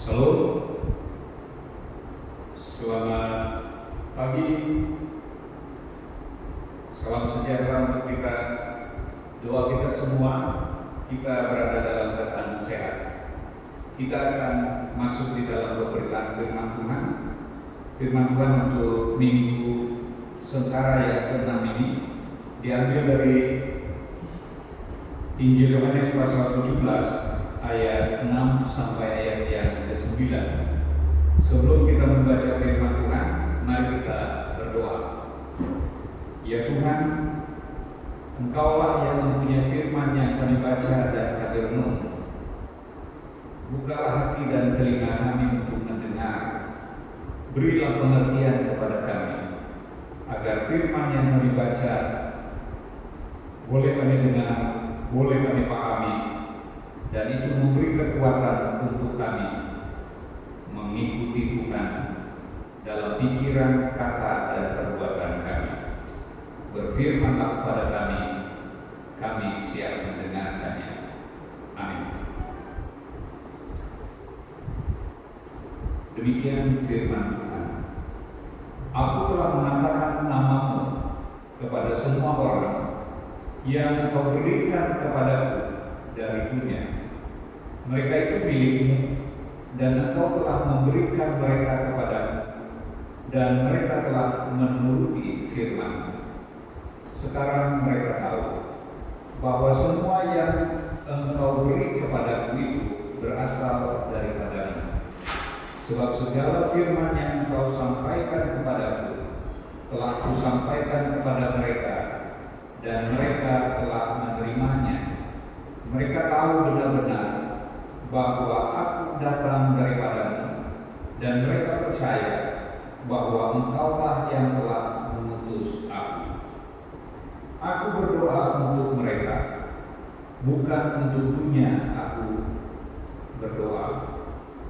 Halo, selamat pagi, salam sejahtera untuk kita. Doa kita semua, kita berada dalam keadaan sehat. Kita akan masuk di dalam pemberitaan firman Tuhan. Firman Tuhan untuk minggu sengsara yang ke-6 ini diambil dari Injil Yohanes pasal 17 ayat 6 sampai ayat yang ke-9. Sebelum kita membaca firman Tuhan, mari kita berdoa. Ya Tuhan, Engkaulah yang mempunyai firman yang kami baca dan kami renung. Bukalah hati dan telinga kami untuk mendengar. Berilah pengertian kepada kami, agar firman yang kami baca boleh kami dengar, boleh kami pahami, dan itu memberi kekuatan untuk kami mengikuti Tuhan dalam pikiran, kata, dan perbuatan kami. Berfirmanlah kepada kami siap mendengarkannya. Amin. Demikian firman Tuhan. Aku telah mengatakan namamu kepada semua orang yang Engkau berikan kepadaku dari dunia. Mereka itu milikmu, dan Engkau telah memberikan mereka kepadaku, dan mereka telah menuruti firman. Sekarang mereka tahu bahwa semua yang Engkau beri kepadaku itu berasal daripadamu. Sebab segala firman yang Engkau sampaikan kepadaku telah Kusampaikan kepada mereka, dan mereka telah menerimanya. Mereka tahu benar-benar bahwa Aku datang daripadamu, dan mereka percaya bahwa Engkaulah yang telah mengutus Aku. Aku berdoa untuk mereka, bukan untuk dunia aku berdoa,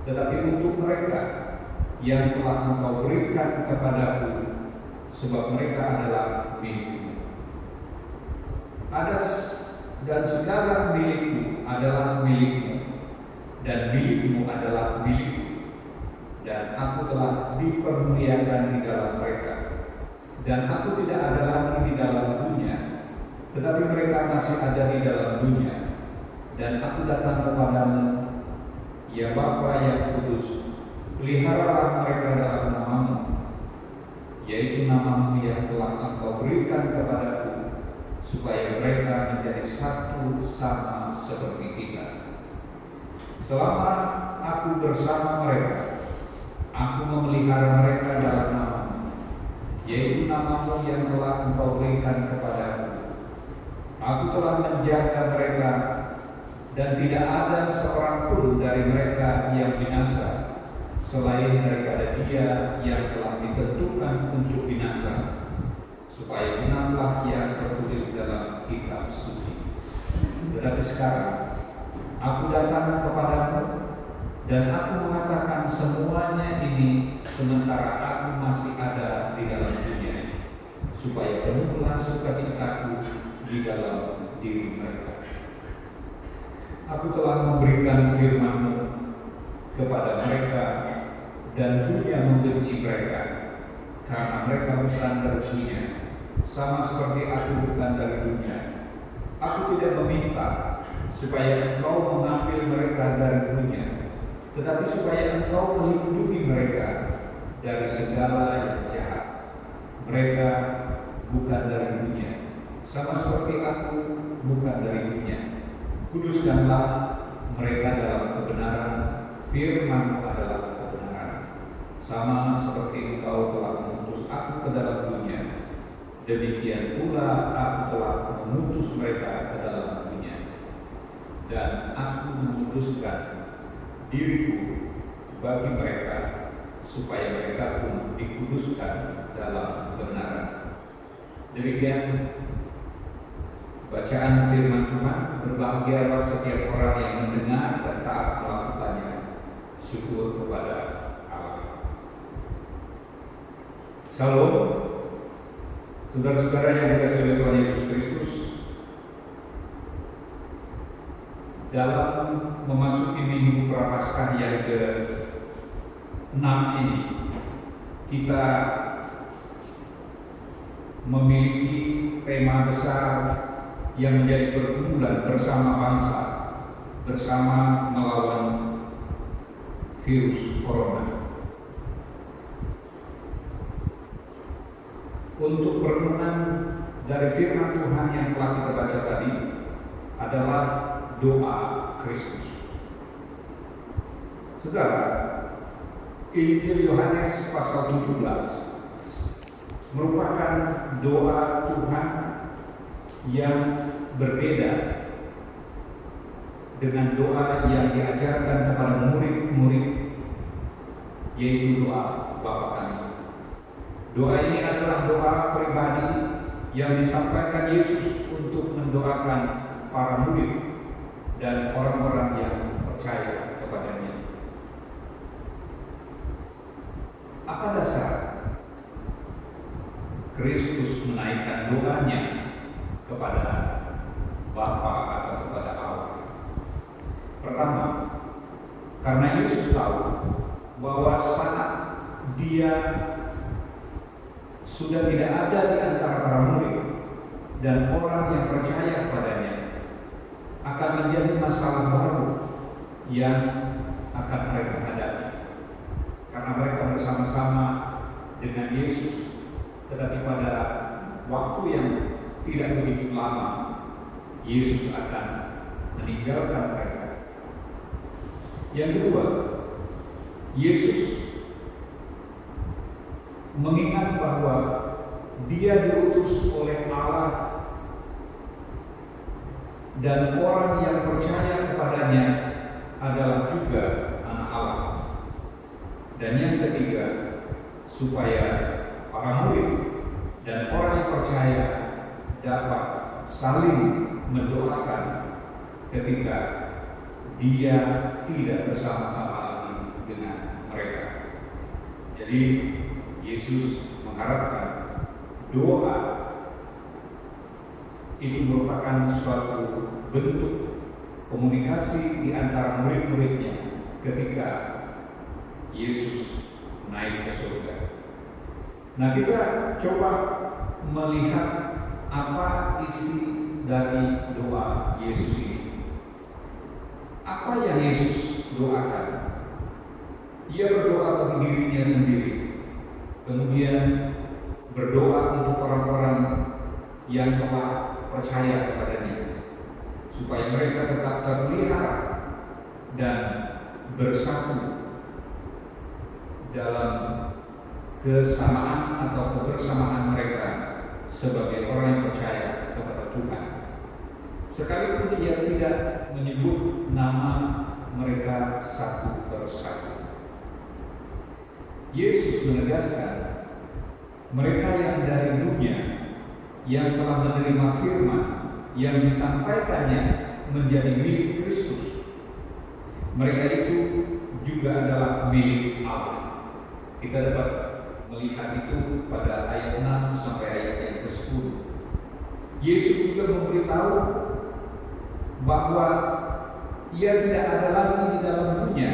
tetapi untuk mereka yang telah Engkau berikan kepadaku, sebab mereka adalah milikmu. Dan segala milikmu adalah milikmu, dan milikmu adalah milikku, dan aku telah dipermuliakan di dalam mereka. Dan aku tidak ada lagi di dalam dunia, tetapi mereka masih ada di dalam dunia. Dan aku datang kepadamu, ya Bapa yang kudus, peliharalah mereka dalam namamu, yaitu namamu yang telah Engkau berikan kepadaku, supaya mereka menjadi satu sama seperti kita. Selama aku bersama mereka, aku memelihara mereka dalam namamu, yaitu namamu yang telah Engkau berikan kepadaku. Aku telah menjaga mereka, dan tidak ada seorang pun dari mereka yang binasa, selain daripada dia yang telah ditentukan untuk binasa, supaya genaplah yang tertulis dalam kitab suci. Tetapi sekarang aku datang kepadamu, dan aku mengatakan semuanya ini sementara aku masih ada di dalam dunia, supaya penuhlah sukacitaku di dalam diri mereka. Aku telah memberikan firman-Mu kepada mereka, dan dunia membenci mereka, karena mereka bukan dari dunia, sama seperti aku bukan dari dunia. Aku tidak meminta supaya Engkau mengambil mereka dari dunia, tetapi supaya Engkau melindungi mereka dari segala yang jahat. Mereka bukan dari dunia, sama seperti aku bukan dari dunia. Kuduskanlah mereka dalam kebenaran, firman adalah kebenaran. Sama seperti Engkau telah mengutus aku ke dalam dunia, demikian pula aku telah mengutus mereka ke dalam dunia. Dan aku memutuskan diriku bagi mereka, supaya mereka pun dikuduskan dalam kebenaran. Demikian bacaan firman Tuhan. Berbahagialah setiap orang yang mendengar dan taat melakukannya. Syukur kepada Allah. Salam, saudara-saudara yang dikasihi oleh Tuhan Yesus Kristus. Dalam memasuki minggu Prapaskah yang ke 6 ini kita memiliki tema besar yang menjadi pergumulan bersama bangsa, bersama melawan virus corona. Untuk perenungan dari firman Tuhan yang telah kita baca tadi adalah doa Kristus. Saudara, Injil Yohanes pasal 17 merupakan doa Tuhan yang berbeda dengan doa yang diajarkan kepada murid-murid, yaitu doa Bapa kami. Doa ini adalah doa pribadi yang disampaikan Yesus untuk mendoakan para murid dan orang-orang yang percaya kepadanya. Apa dasar Kristus menaikkan doanya kepada Bapa atau kepada Allah? Pertama, karena Yesus tahu bahwa saat Dia sudah tidak ada di antara para murid dan orang yang percaya kepadanya, akan menjadi masalah baru yang akan mereka hadapi. Karena mereka bersama-sama dengan Yesus, tetapi pada waktu yang tidak begitu lama, Yesus akan meninggalkan mereka. Yang kedua, Yesus mengingat bahwa Dia diutus oleh Allah dan orang yang percaya kepadanya adalah juga anak Allah. Dan yang ketiga, supaya para murid dan orang yang percaya dapat saling mendoakan ketika Dia tidak bersama-sama lagi dengan mereka. Jadi Yesus mengharapkan doa itu merupakan suatu bentuk komunikasi di antara murid-muridnya ketika Yesus naik ke surga. Nah, kita coba melihat apa isi dari doa Yesus ini. Apa yang Yesus doakan? Ia berdoa bagi dirinya sendiri, kemudian berdoa untuk orang-orang yang telah percaya kepadanya, supaya mereka tetap terpelihara dan bersatu dalam kesamaan atau kebersamaan mereka sebagai orang yang percaya kepada Tuhan. Sekalipun Dia tidak menyebut nama mereka satu persatu, Yesus menegaskan mereka yang dari dunia, yang telah menerima firman yang disampaikannya menjadi milik Kristus, mereka itu juga adalah milik Allah. Kita dapat melihat itu pada ayat 6 sampai ayat yang ke-10. Yesus juga memberitahu bahwa Ia tidak ada lagi di dalam dunia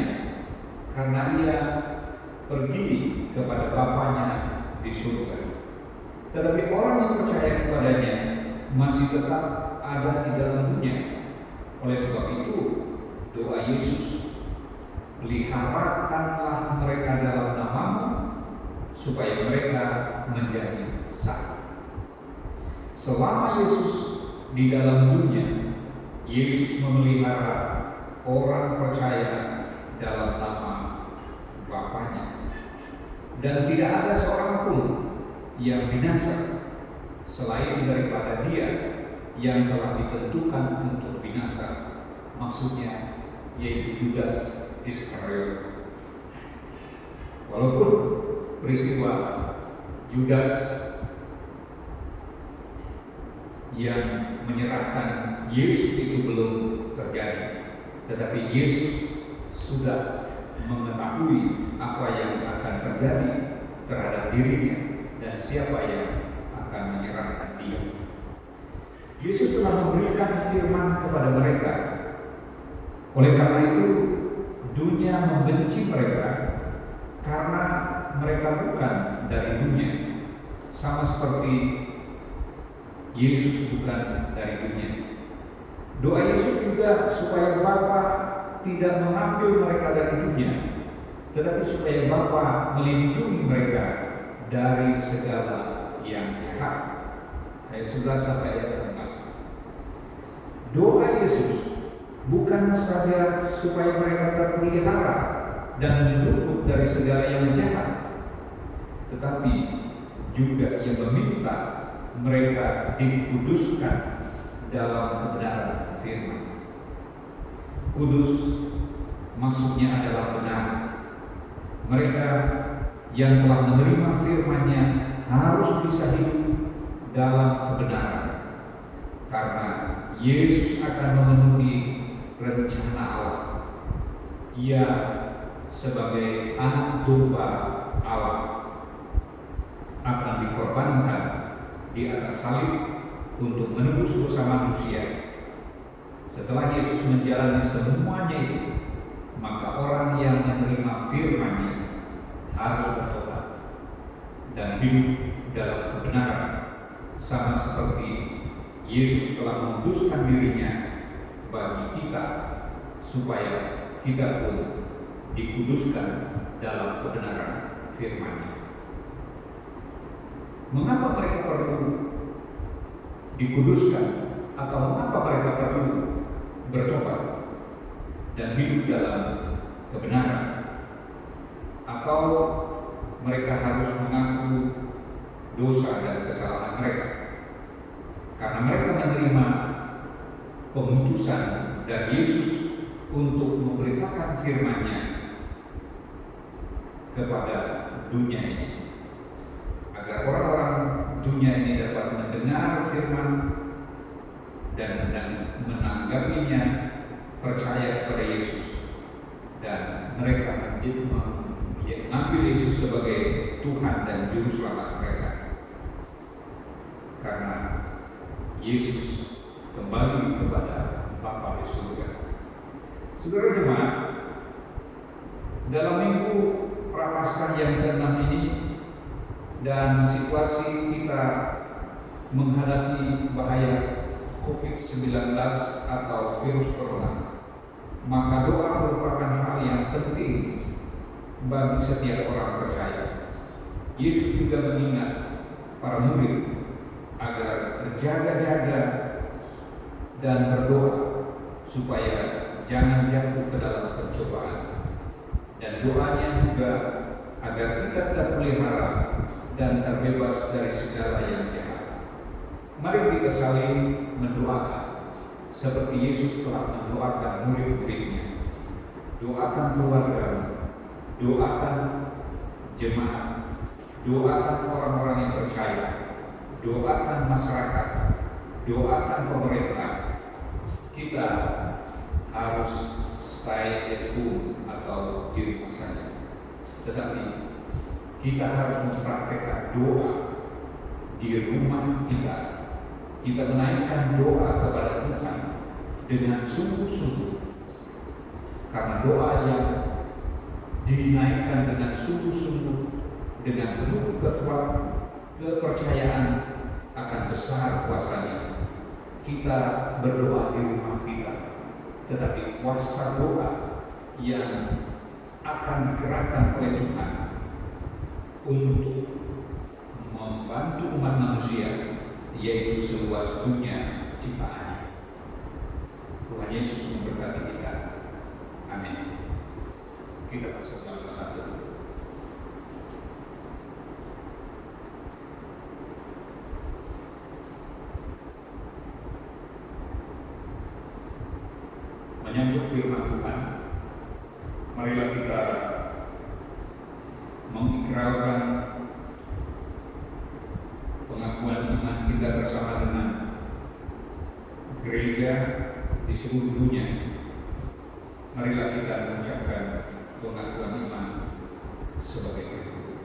karena Ia pergi kepada Bapanya di surga. Tetapi orang yang percaya kepadanya masih tetap ada di dalam dunia. Oleh sebab itu, doa Yesus, peliharakanlah mereka dalam nama-Mu, supaya mereka menjadi satu. Selama Yesus di dalam dunia, Yesus memelihara orang percaya dalam nama Bapanya. Dan tidak ada seorang pun yang binasa selain daripada Dia yang telah ditentukan untuk binasa, maksudnya yaitu Yudas Iskariot. Walaupun peristiwa Yudas yang menyerahkan Yesus itu belum terjadi, tetapi Yesus sudah mengetahui apa yang akan terjadi terhadap dirinya dan siapa yang akan menyerahkan Dia. Yesus telah memberikan firman kepada mereka. Oleh karena itu, dunia membenci mereka karena mereka bukan dari dunia, sama seperti Yesus bukan dari dunia. Doa Yesus juga supaya Bapa tidak mengambil mereka dari dunia, tetapi supaya Bapa melindungi mereka dari segala yang jahat. Ayat 11 sampai ayat 16. Doa Yesus bukan saja supaya mereka terpelihara dan luput dari segala yang jahat, tetapi juga ia meminta mereka dikuduskan dalam kebenaran firman. Kudus maksudnya adalah benar. Mereka yang telah menerima firman-Nya harus bisa hidup dalam kebenaran, karena Yesus akan memenuhi rencana Allah. Ia sebagai anak domba Allah akan dikorbankan di atas salib untuk menebus dosa manusia. Setelah Yesus menjalani semuanya itu, maka orang yang menerima firman-Nya harus bertobat dan hidup dalam kebenaran, sama seperti Yesus telah menguduskan dirinya bagi kita, supaya kita pun dikuduskan dalam kebenaran firman-Nya. Mengapa mereka perlu dikuduskan, atau mengapa mereka perlu bertobat dan hidup dalam kebenaran? Atau mereka harus mengaku dosa dan kesalahan mereka? Karena mereka menerima pemutusan dari Yesus untuk memberitakan firman-Nya kepada dunia ini, agar orang-orang dunia ini dapat mendengar firman dan menanggapinya, percaya kepada Yesus, dan mereka mengambil Yesus sebagai Tuhan dan Juru Selamat mereka. Karena Yesus kembali kepada Bapa di surga. Saudara jemaat, dalam minggu Prapaskah yang ke-6 ini dan situasi kita menghadapi bahaya COVID-19 atau virus corona, maka doa merupakan hal yang penting bagi setiap orang percaya. Yesus juga mengingat para murid agar berjaga-jaga dan berdoa supaya jangan jatuh ke dalam pencobaan. Dan doanya juga agar kita terpelihara dan terbebas dari segala yang jahat. Mari kita saling mendoakan seperti Yesus telah mendoakan murid-muridnya. Doakan keluarga, doakan jemaat, doakan orang-orang yang percaya, doakan masyarakat, doakan pemerintah. Kita harus stay at home atau di rumah saja, tetapi kita harus mempraktekkan doa di rumah kita. Kita menaikkan doa kepada Tuhan dengan sungguh-sungguh, karena doa yang dinaikkan dengan sungguh-sungguh, dengan penuh kepercayaan akan besar kuasanya. Kita berdoa di rumah kita, tetapi kuasa doa yang akan digerakkan oleh Tuhan untuk membantu umat manusia, yaitu seluas dunia ciptaannya. Tuhan Yesus memberkati kita. Amin. Kita bersama satu. Menyambut firman Tuhan, marilah kita mengikrarkan pengakuan iman kita bersama dengan gereja di seluruh dunia. Marilah kita mengucapkan pengakuan iman sebagai berikut.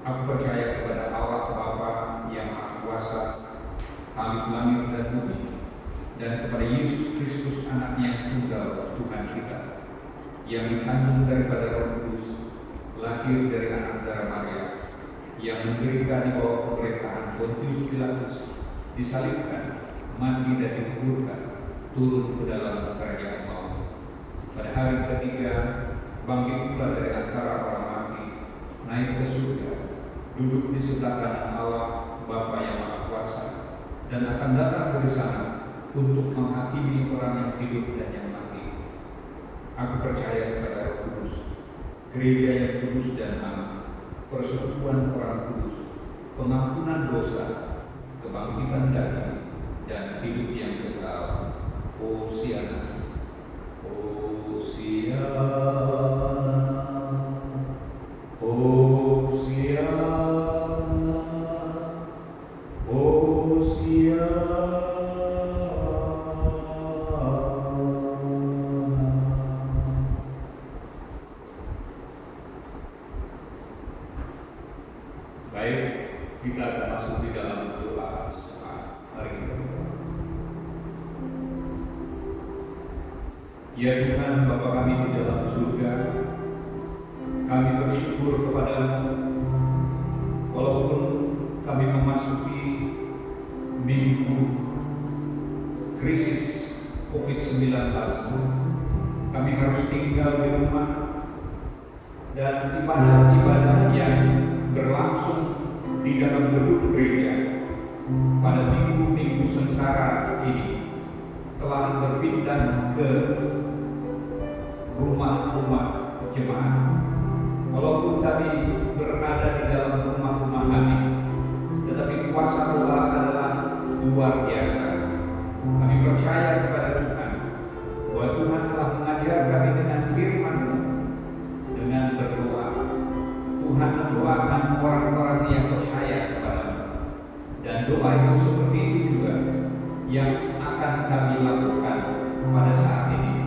Aku percaya kepada Allah Bapa yang Maha Kuasa, Khalik langit dan bumi, dan kepada Yesus Kristus Anaknya yang tunggal Tuhan kita, yang dikandung daripada Roh Kudus, lahir dari anak darah Maria, yang menderita di bawah pemerintahan Pontius Pilatus, disalibkan, mati dan dikuburkan, turun ke dalam kerajaan maut. Pada hari ketiga, bangkit pula dari antara orang mati, naik ke surga, duduk di sebelah kanan Allah Bapa yang Maha Kuasa, dan akan datang dari sana untuk menghakimi orang yang hidup dan yang mati. Aku percaya kepada Roh Kudus, gereja yang kudus dan aman, persekutuan orang kudus, pengampunan dosa, kebangkitan daging, dan hidup yang kekal. Hosiana, Hosiana, Hosiana, Hosiana. Baik, kita akan masuk di dalam doa saat hari ini. Ya Tuhan Bapa kami di dalam surga, kami bersyukur kepadamu walaupun kami memasuki minggu krisis COVID-19, kami harus tinggal di rumah, dan ibadah-ibadah yang berlangsung di dalam gedung gereja pada minggu-minggu sengsara ini telah berpindah ke rumah-rumah jemaat. Walaupun kami berada di dalam rumah-rumah kami, tetapi kuasa Allah adalah luar biasa. Kami percaya kepada Tuhan bahwa Tuhan telah mengajar kami dengan firman-Mu, dengan berdoa. Tuhan mendoakan orang-orang yang percaya kepada-Mu, dan doa itu seperti itu juga yang akan kami lakukan pada saat ini.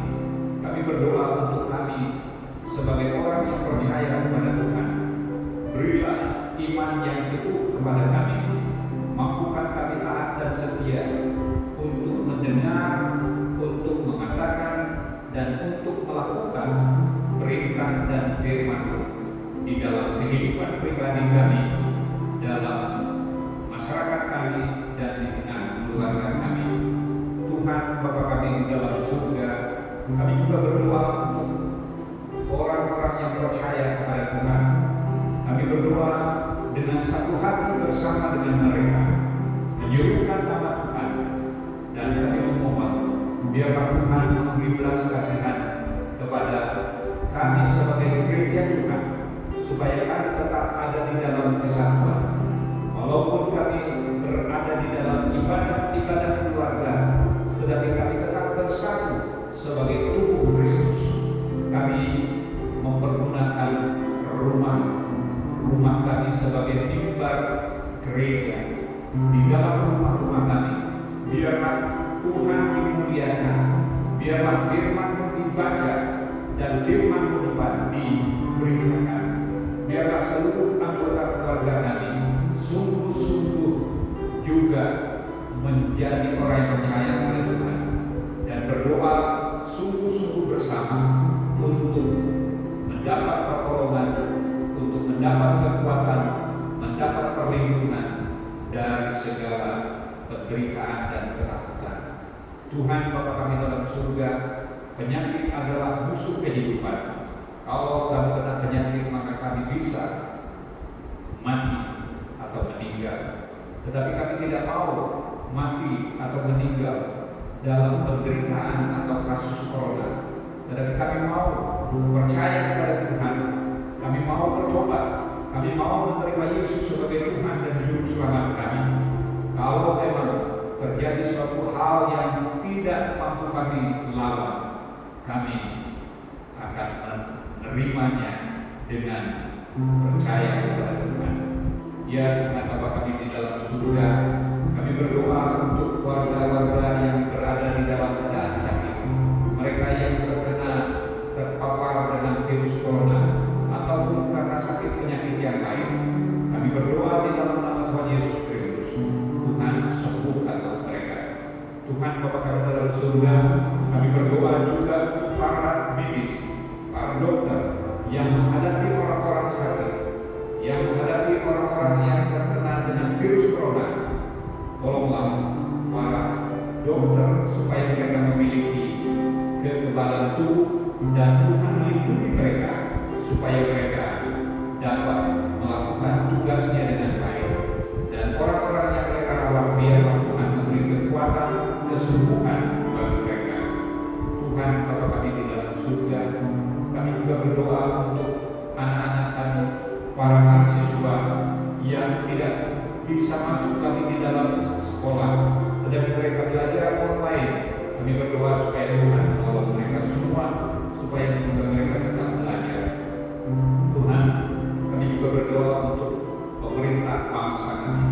Kami berdoa untuk kami sebagai orang yang percaya kepada Tuhan. Berilah iman yang teguh kepada kami, mampukan kami taat dan setia untuk mendengar, untuk mengatakan, dan untuk melakukan perintah dan firman-Mu di dalam kehidupan pribadi kami, dalam masyarakat kami, dan di tengah keluarga kami. Tuhan Bapa kami di dalam surga, kami juga berdoa untuk orang-orang yang percaya kepada Tuhan. Kami berdoa dengan satu hati bersama dengan mereka, menyuruhkan nama Tuhan, dan kami memohon biarlah Tuhan memberi belas kasihan kepada kami sebagai gereja Tuhan, supaya kami tetap ada di dalam kesatuan. Walaupun kami berada di dalam ibadah-ibadah keluarga, tetapi kami tetap bersatu sebagai tubuh Kristus. Kami mempergunakan rumah kami sebagai mimbar gereja. Di dalam rumah-rumah kami, biarlah Tuhan dimuliakan, biarlah firman-Mu dibaca dan firman-Mu diberitakan. Biarlah seluruh anggota keluarga kami sungguh-sungguh juga menjadi orang yang percaya kepada Tuhan, dan berdoa sungguh-sungguh bersama untuk mendapat pertolongan, untuk mendapat kekuatan, mendapat perlindungan dari segala penderitaan dan ketakutan. Tuhan Bapa kami dalam surga, penyakit adalah musuh kehidupan. Kalau kami kena penyakit, maka kami bisa mati atau meninggal. Tetapi kami tidak mau mati atau meninggal dalam penderitaan atau kasus corona. Tetapi kami mau percaya kepada Tuhan, kami mau bertobat, kami mau menerima Yesus sebagai Tuhan dan Juru Selamat kami. Kalau memang terjadi suatu hal yang tidak mampu kami lawan, kami akan menerimanya dengan percaya kepada Tuhan. Ya Tuhan Bapa kami di dalam surga, kami berdoa untuk warga-warga yang berada di dalam keadaan sakit, mereka yang terpapar dengan virus corona ataupun karena sakit penyakit yang lain. Kami berdoa di dalam nama Tuhan Yesus Kristus, Tuhan sembuhkanlah mereka. Tuhan Bapa kami dalam surga, kami berdoa juga para medis, para dokter yang menghadapi orang-orang yang menghadapi orang-orang yang terkena dengan virus corona. Tolonglah para dokter supaya mereka memiliki kekebalan tubuh, dan Tuhan melindungi mereka supaya mereka dapat melakukan tugasnya dengan baik. Dan orang-orang yang mereka rawat, biarlah Tuhan memberi kekuatan, kesembuhan bagi mereka. Tuhan Bapa kami di dalam surga, kami juga berdoa untuk anak-anak kami, para mahasiswa yang tidak bisa masuk lagi di dalam sekolah, tetapi mereka belajar online. Kami berdoa supaya Tuhan menolong mereka semua, supaya mereka tetap belajar. Tuhan, kami juga berdoa untuk pemerintah bangsa kami.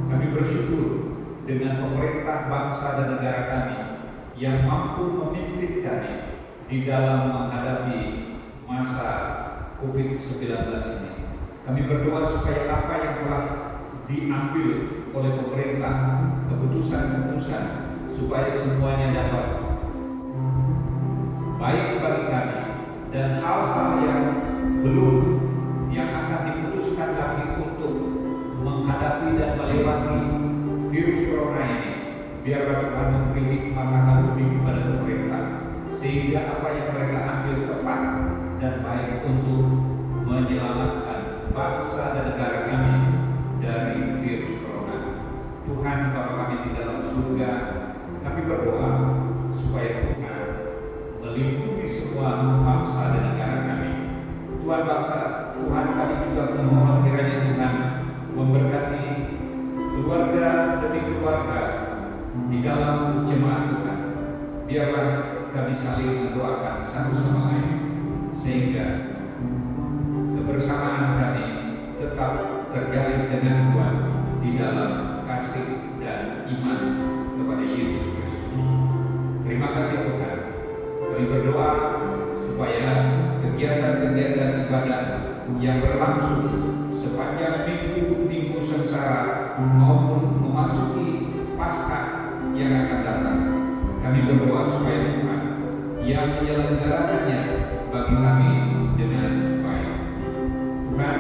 Kami bersyukur dengan pemerintah bangsa dan negara kami yang mampu memimpin kami di dalam menghadapi masa COVID-19 ini. Kami berdoa supaya apa yang telah diambil oleh pemerintah, keputusan-keputusan, supaya semuanya dapat baik bagi kami, dan hal-hal yang belum yang akan diputuskan lagi untuk menghadapi dan melewati virus corona ini, biarlah Tuhan memberi hikmat akan lebih kepada pemerintah, sehingga apa yang mereka ambil tepat dan baik untuk menyelamatkan bangsa dan negara kami dari virus corona. Tuhan Bapa kami di dalam surga, kami berdoa supaya Tuhan melindungi semua bangsa dan negara kami. Tuhan kami juga memohon kiranya Tuhan memberkati keluarga demi keluarga di dalam jemaat Tuhan. Biarlah kami saling mendoakan satu sama lain, sehingga kebersamaan kami tetap terjalin dengan kuat di dalam kasih dan iman kepada Yesus Kristus. Terima kasih Tuhan. Kami berdoa supaya kegiatan-kegiatan ibadah yang berlangsung sepanjang minggu sengsara maupun memasuki Paskah yang akan datang, kami berdoa supaya Tuhan yang menyelenggarakannya bagi kami dengan baik. Tuhan,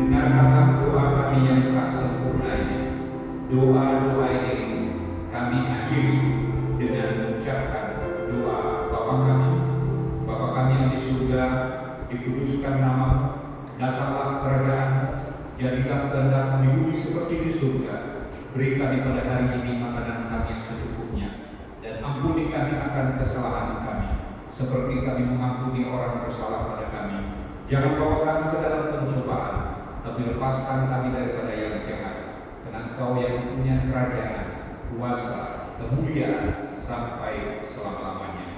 dengarkanlah doa kami yang tak sempurna ini. Doa-doa ini kami akhiri dengan mengucapkan doa Bapa kami. Bapa kami yang di surga, dikuduskan nama-Mu, datanglah kerajaan-Mu, jadilah kehendak-Mu di bumi seperti di surga. Beri kami pada hari ini makanan kami yang secukupnya, dan ampuni kami akan kesalahan kami, seperti kami mengampuni orang bersalah pada kami. Jangan bawa kami ke dalam pencobaan, tapi lepaskan kami daripada yang jahat. Karena Engkau yang punya kerajaan, kuasa, kemuliaan sampai selama-lamanya.